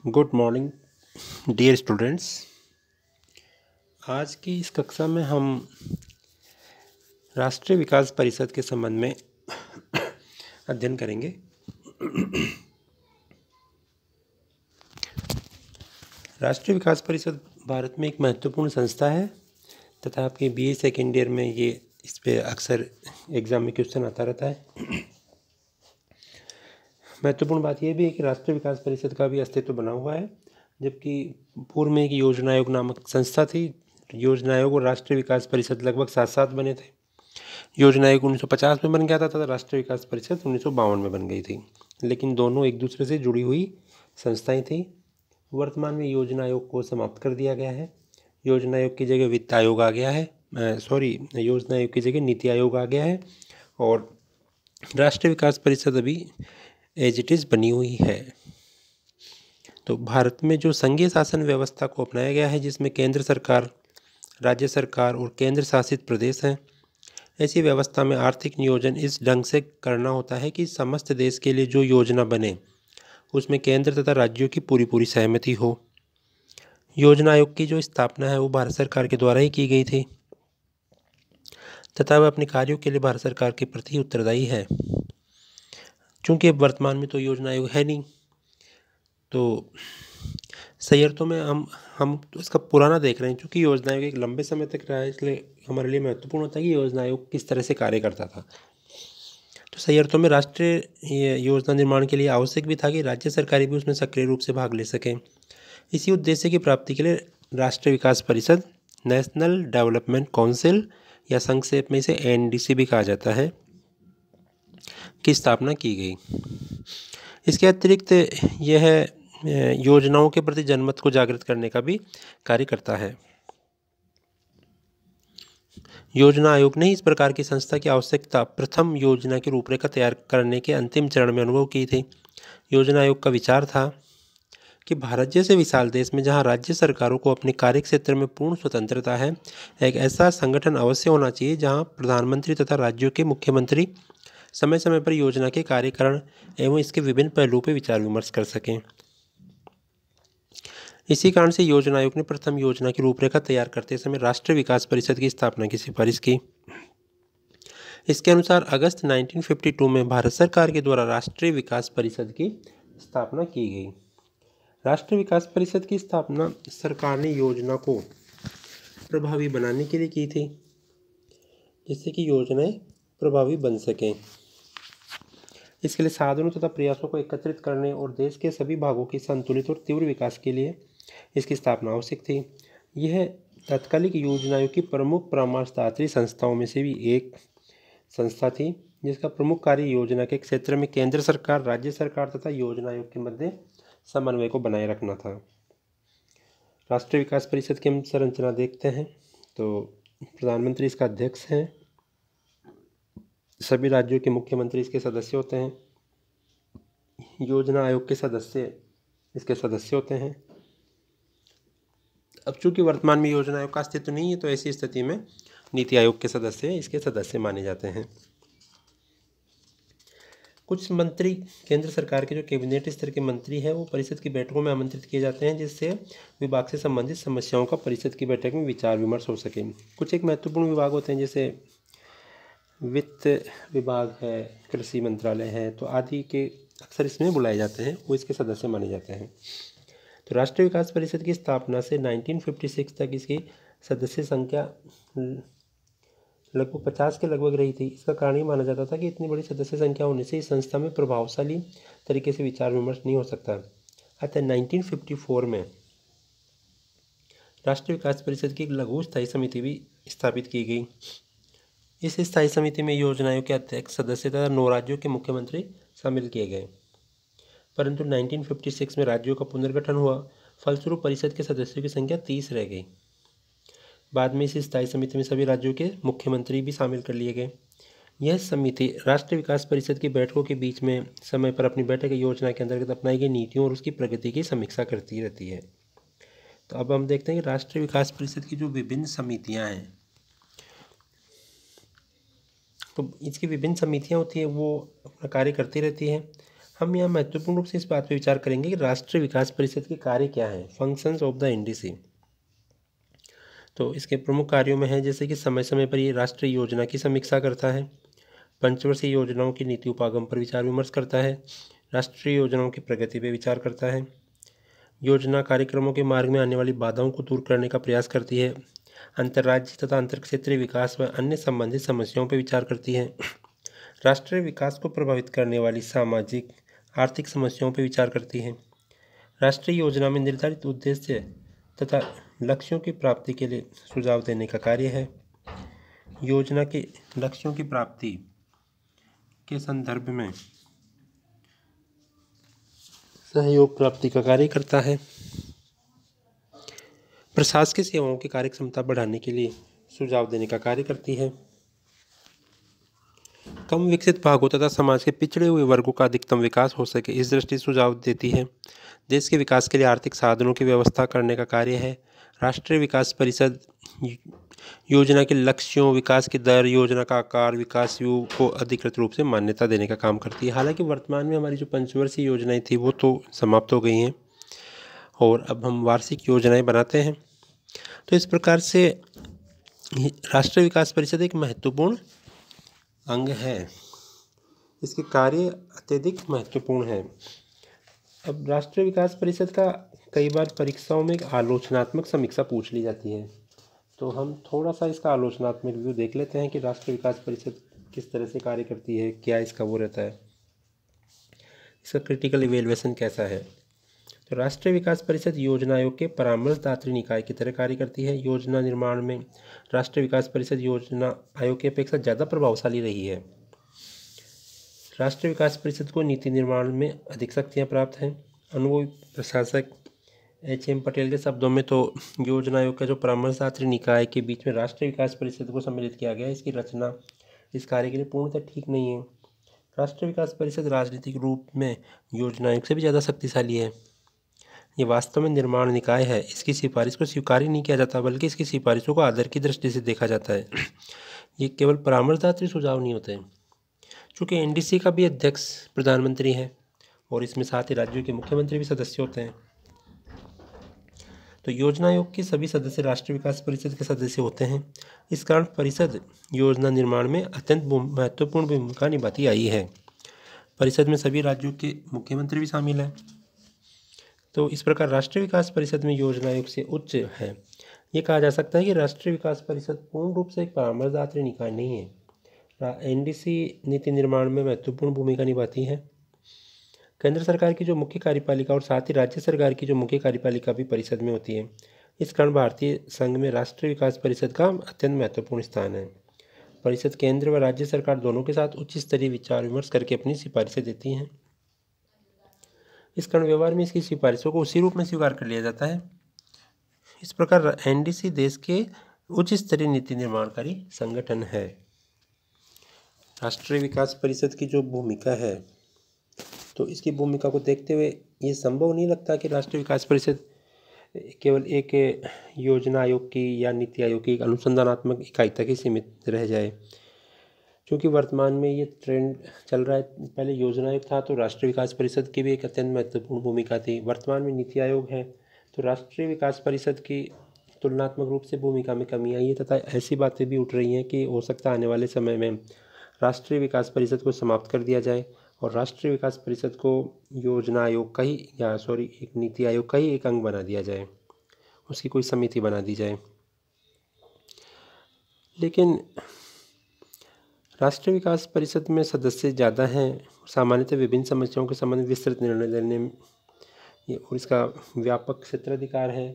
Good morning dear students. आज की इस कक्षा में हम राष्ट्रीय विकास परिषद के संबंध में अध्ययन करेंगे। राष्ट्रीय विकास परिषद भारत में एक महत्वपूर्ण संस्था है तथा आपके बीए सेकेंड ईयर में ये इस पे अक्सर एग्ज़ाम में क्वेश्चन आता रहता है। महत्वपूर्ण बात यह भी है कि राष्ट्रीय विकास परिषद का भी अस्तित्व बना हुआ है, जबकि पूर्व में एक योजना आयोग नामक संस्था थी। योजना आयोग और राष्ट्रीय विकास परिषद लगभग साथ साथ बने थे। योजना आयोग 1950 में बन गया था तथा राष्ट्रीय विकास परिषद 1952 में बन गई थी, लेकिन दोनों एक दूसरे से जुड़ी हुई संस्थाएं थी। वर्तमान में योजना आयोग को समाप्त कर दिया गया है। योजना आयोग की जगह वित्त आयोग आ गया है, योजना आयोग की जगह नीति आयोग आ गया है और राष्ट्रीय विकास परिषद अभी एज इट इज़ बनी हुई है। तो भारत में जो संघीय शासन व्यवस्था को अपनाया गया है, जिसमें केंद्र सरकार, राज्य सरकार और केंद्र शासित प्रदेश हैं, ऐसी व्यवस्था में आर्थिक नियोजन इस ढंग से करना होता है कि समस्त देश के लिए जो योजना बने उसमें केंद्र तथा राज्यों की पूरी सहमति हो। योजना आयोग की जो स्थापना है वो भारत सरकार के द्वारा ही की गई थी तथा वह अपने कार्यों के लिए भारत सरकार के प्रति उत्तरदायी है। चूँकि अब वर्तमान में तो योजना आयोग है नहीं, तो सही अर्थों में हम तो इसका पुराना देख रहे हैं। चूँकि योजना आयोग एक लंबे समय तक रहा है, इसलिए हमारे लिए महत्वपूर्ण होता है कि योजना आयोग किस तरह से कार्य करता था। तो सही अर्थों में राष्ट्रीय योजना निर्माण के लिए आवश्यक भी था कि राज्य सरकारें भी उसमें सक्रिय रूप से भाग ले सकें। इसी उद्देश्य की प्राप्ति के लिए राष्ट्रीय विकास परिषद, नेशनल डेवलपमेंट काउंसिल या संक्षेप में इसे एनडीसी भी कहा जाता है, की स्थापना की गई। इसके अतिरिक्त यह योजनाओं के प्रति जनमत को जागृत करने का भी कार्य करता है। योजना आयोग ने इस प्रकार की संस्था की आवश्यकता प्रथम योजना की रूपरेखा तैयार करने के अंतिम चरण में अनुभव की थी। योजना आयोग का विचार था कि भारत जैसे विशाल देश में जहां राज्य सरकारों को अपने कार्य क्षेत्र में पूर्ण स्वतंत्रता है, एक ऐसा संगठन अवश्य होना चाहिए जहां प्रधानमंत्री तथा राज्यों के मुख्यमंत्री समय समय पर योजना के कार्यकरण एवं इसके विभिन्न पहलुओं पर विचार विमर्श कर सकें। इसी कारण से योजना आयोग ने प्रथम योजना की रूपरेखा तैयार करते समय राष्ट्रीय विकास परिषद की स्थापना की सिफारिश की। इसके अनुसार अगस्त 1952 में भारत सरकार के द्वारा राष्ट्रीय विकास परिषद की स्थापना की गई। राष्ट्रीय विकास परिषद की स्थापना सरकार ने योजना को प्रभावी बनाने के लिए की थी, जिससे कि योजनाएं प्रभावी बन सकें। इसके लिए साधनों तथा प्रयासों को एकत्रित करने और देश के सभी भागों के संतुलित और तीव्र विकास के लिए इसकी स्थापना आवश्यक थी। यह तात्कालिक योजना आयोग की प्रमुख परामर्शदात्री संस्थाओं में से भी एक संस्था थी, जिसका प्रमुख कार्य योजना के क्षेत्र में केंद्र सरकार, राज्य सरकार तथा योजना आयोग के मध्य समन्वय को बनाए रखना था। राष्ट्रीय विकास परिषद की हम संरचना देखते हैं तो प्रधानमंत्री इसका अध्यक्ष हैं, सभी राज्यों के मुख्यमंत्री इसके सदस्य होते हैं, योजना आयोग के सदस्य इसके सदस्य होते हैं। अब चूंकि वर्तमान में योजना आयोग का अस्तित्व नहीं है, तो ऐसी स्थिति में नीति आयोग के सदस्य इसके सदस्य माने जाते हैं। कुछ मंत्री केंद्र सरकार के जो कैबिनेट स्तर के मंत्री हैं, वो परिषद की बैठकों में आमंत्रित किए जाते हैं, जिससे विभाग से संबंधित समस्याओं का परिषद की बैठक में विचार विमर्श हो सके। कुछ एक महत्वपूर्ण विभाग होते हैं, जैसे वित्त विभाग है, कृषि मंत्रालय है, तो आदि के अक्सर इसमें बुलाए जाते हैं, वो इसके सदस्य माने जाते हैं। तो राष्ट्रीय विकास परिषद की स्थापना से 1956 तक इसकी सदस्य संख्या लगभग 50 के लगभग रही थी। इसका कारण ये माना जाता था कि इतनी बड़ी सदस्य संख्या होने से इस संस्था में प्रभावशाली तरीके से विचार विमर्श नहीं हो सकता। अतः 1954 में राष्ट्रीय विकास परिषद की एक लघु स्थायी समिति भी स्थापित की गई। इस स्थायी समिति में योजना आयोग के अध्यक्ष, सदस्य तथा 9 राज्यों के मुख्यमंत्री शामिल किए गए। परंतु 1956 में राज्यों का पुनर्गठन हुआ, फलस्वरूप परिषद के सदस्यों की संख्या 30 रह गई। बाद में इस स्थायी समिति में सभी राज्यों के मुख्यमंत्री भी शामिल कर लिए गए। यह समिति राष्ट्रीय विकास परिषद की बैठकों के बीच में समय पर अपनी बैठक योजना के अंतर्गत अपनाई गई नीतियों और उसकी प्रगति की समीक्षा करती रहती है। तो अब हम देखते हैं कि राष्ट्रीय विकास परिषद की जो विभिन्न समितियां हैं, तो इसकी विभिन्न समितियां होती है, वो अपना कार्य करती रहती हैं। हम यहाँ महत्वपूर्ण रूप से इस बात पर विचार करेंगे कि राष्ट्रीय विकास परिषद के कार्य क्या हैं, फंक्शंस ऑफ द एनडीसी। तो इसके प्रमुख कार्यों में है जैसे कि समय समय पर ये राष्ट्रीय योजना की समीक्षा करता है, पंचवर्षीय योजनाओं की नीति उपागम पर विचार विमर्श करता है, राष्ट्रीय योजनाओं की प्रगति पर विचार करता है, योजना कार्यक्रमों के मार्ग में आने वाली बाधाओं को दूर करने का प्रयास करती है, अंतर्राज्यीय तथा अंतरक्षेत्रीय विकास व अन्य संबंधित समस्याओं पर विचार करती है, राष्ट्रीय विकास को प्रभावित करने वाली सामाजिक आर्थिक समस्याओं पर विचार करती है, राष्ट्रीय योजना में निर्धारित उद्देश्य तथा लक्ष्यों की प्राप्ति के लिए सुझाव देने का कार्य है, योजना के लक्ष्यों की प्राप्ति के संदर्भ में सहयोग प्राप्ति का कार्य करता है, प्रशासकीय सेवाओं की कार्यक्षमता बढ़ाने के लिए सुझाव देने का कार्य करती है, कम विकसित भागों तथा समाज के पिछड़े हुए वर्गों का अधिकतम विकास हो सके इस दृष्टि सुझाव देती है, देश के विकास के लिए आर्थिक साधनों की व्यवस्था करने का कार्य है, राष्ट्रीय विकास परिषद योजना के लक्ष्यों, विकास की दर, योजना का आकार, विकास व्यू को अधिकृत रूप से मान्यता देने का काम करती है। हालांकि वर्तमान में हमारी जो पंचवर्षीय योजनाएं थी वो तो समाप्त हो गई हैं और अब हम वार्षिक योजनाएं बनाते हैं। तो इस प्रकार से राष्ट्रीय विकास परिषद एक महत्वपूर्ण अंग है, इसके कार्य अत्यधिक महत्वपूर्ण है। अब राष्ट्रीय विकास परिषद का कई बार परीक्षाओं में एक आलोचनात्मक समीक्षा पूछ ली जाती है, तो हम थोड़ा सा इसका आलोचनात्मक व्यू देख लेते हैं कि राष्ट्रीय विकास परिषद किस तरह से कार्य करती है, क्या इसका वो रहता है, इसका क्रिटिकल इवेल्युएशन कैसा है। तो राष्ट्रीय विकास परिषद योजना आयोग के परामर्शदात्री निकाय की तरह कार्य करती है। योजना निर्माण में राष्ट्रीय विकास परिषद योजना आयोग की अपेक्षा ज़्यादा प्रभावशाली रही है। राष्ट्रीय विकास परिषद को नीति निर्माण में अधिक शक्तियाँ प्राप्त हैं। अनुभवी प्रशासक HM पटेल के शब्दों में तो योजना आयोग का जो परामर्शदात्री निकाय के बीच में राष्ट्रीय विकास परिषद को सम्मिलित किया गया है, इसकी रचना इस कार्य के लिए पूर्णतः ठीक नहीं है। राष्ट्रीय विकास परिषद राजनीतिक रूप में योजना आयोग से भी ज़्यादा शक्तिशाली है। ये वास्तव में निर्माण निकाय है, इसकी सिफारिश को स्वीकार ही नहीं किया जाता बल्कि इसकी सिफारिशों को आदर की दृष्टि से देखा जाता है। ये केवल परामर्शदात्री सुझाव नहीं होते हैं। चूँकि NDC का भी अध्यक्ष प्रधानमंत्री है और इसमें साथ ही राज्यों के मुख्यमंत्री भी सदस्य होते हैं। तो योजना आयोग के सभी सदस्य राष्ट्रीय विकास परिषद के सदस्य होते हैं। इस कारण परिषद योजना निर्माण में अत्यंत महत्वपूर्ण भूमिका निभाती आई है। परिषद में सभी राज्यों के मुख्यमंत्री भी शामिल हैं। तो इस प्रकार राष्ट्रीय विकास परिषद में योजना आयोग से उच्च है। ये कहा जा सकता है कि राष्ट्रीय विकास परिषद पूर्ण रूप से एक परामर्शदात्री निकाय नहीं है। NDC नीति निर्माण में महत्वपूर्ण भूमिका निभाती है। केंद्र सरकार की जो मुख्य कार्यपालिका और साथ ही राज्य सरकार की जो मुख्य कार्यपालिका भी परिषद में होती है। इस कारण भारतीय संघ में राष्ट्रीय विकास परिषद का अत्यंत महत्वपूर्ण स्थान है। परिषद केंद्र व राज्य सरकार दोनों के साथ उच्च स्तरीय विचार विमर्श करके अपनी सिफारिशें देती हैं। इस कारण व्यवहार में इसकी सिफारिशों को उसी रूप में स्वीकार कर लिया जाता है। इस प्रकार NDC देश के उच्च स्तरीय नीति निर्माणकारी संगठन है। राष्ट्रीय विकास परिषद की जो भूमिका है, तो इसकी भूमिका को देखते हुए ये संभव नहीं लगता कि राष्ट्रीय विकास परिषद केवल एक योजना आयोग की या नीति आयोग की एक अनुसंधानात्मक इकाई तक ही सीमित रह जाए, क्योंकि वर्तमान में ये ट्रेंड चल रहा है। पहले योजना आयोग था तो राष्ट्रीय विकास परिषद की भी एक अत्यंत महत्वपूर्ण भूमिका थी। वर्तमान में नीति आयोग है तो राष्ट्रीय विकास परिषद की तुलनात्मक रूप से भूमिका में कमी आई है तथा ऐसी बातें भी उठ रही हैं कि हो सकता है आने वाले समय में राष्ट्रीय विकास परिषद को समाप्त कर दिया जाए और राष्ट्रीय विकास परिषद को योजना आयोग का ही एक नीति आयोग का ही एक अंग बना दिया जाए, उसकी कोई समिति बना दी जाए। लेकिन राष्ट्रीय विकास परिषद में सदस्य ज़्यादा हैं, सामान्यतः विभिन्न समस्याओं के संबंध में विस्तृत निर्णय लेने में और इसका व्यापक क्षेत्राधिकार है।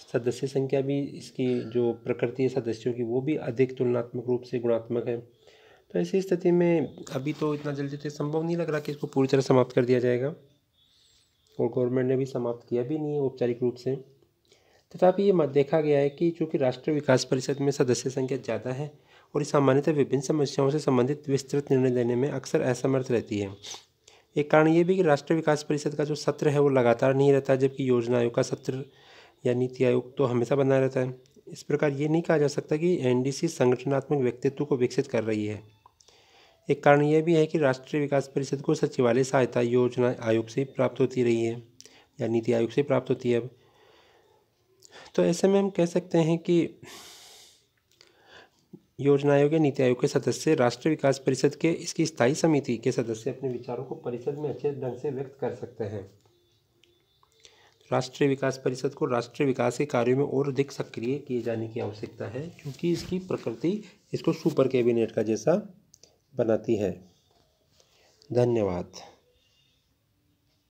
सदस्य संख्या भी, इसकी जो प्रकृति है सदस्यों की, वो भी अधिक तुलनात्मक रूप से गुणात्मक है। तो ऐसी स्थिति में अभी तो इतना जल्दी से संभव नहीं लग रहा कि इसको पूरी तरह समाप्त कर दिया जाएगा और गवर्नमेंट ने भी समाप्त किया भी नहीं है औपचारिक रूप से। तथापि ये मत देखा गया है कि चूँकि राष्ट्रीय विकास परिषद में सदस्य संख्या ज़्यादा है और ये सामान्यतः विभिन्न समस्याओं से संबंधित विस्तृत निर्णय लेने में अक्सर असमर्थ रहती है। एक कारण ये भी कि राष्ट्रीय विकास परिषद का जो सत्र है वो लगातार नहीं रहता, जबकि योजना आयोग का सत्र या नीति आयोग तो हमेशा बना रहता है। इस प्रकार ये नहीं कहा जा सकता कि NDC संगठनात्मक व्यक्तित्व को विकसित कर रही है। एक कारण यह भी है कि राष्ट्रीय विकास परिषद को सचिवालय सहायता योजना आयोग से प्राप्त होती रही है या नीति आयोग से प्राप्त होती है अब। तो ऐसे में हम कह सकते हैं कि योजना आयोग या नीति आयोग के सदस्य राष्ट्रीय विकास परिषद के इसकी स्थायी समिति के सदस्य अपने विचारों को परिषद में अच्छे ढंग से व्यक्त कर सकते हैं। राष्ट्रीय विकास परिषद को राष्ट्रीय विकास के कार्यों में और अधिक सक्रिय किए जाने की आवश्यकता है, क्योंकि इसकी प्रकृति इसको सुपर कैबिनेट का जैसा बनाती है। धन्यवाद।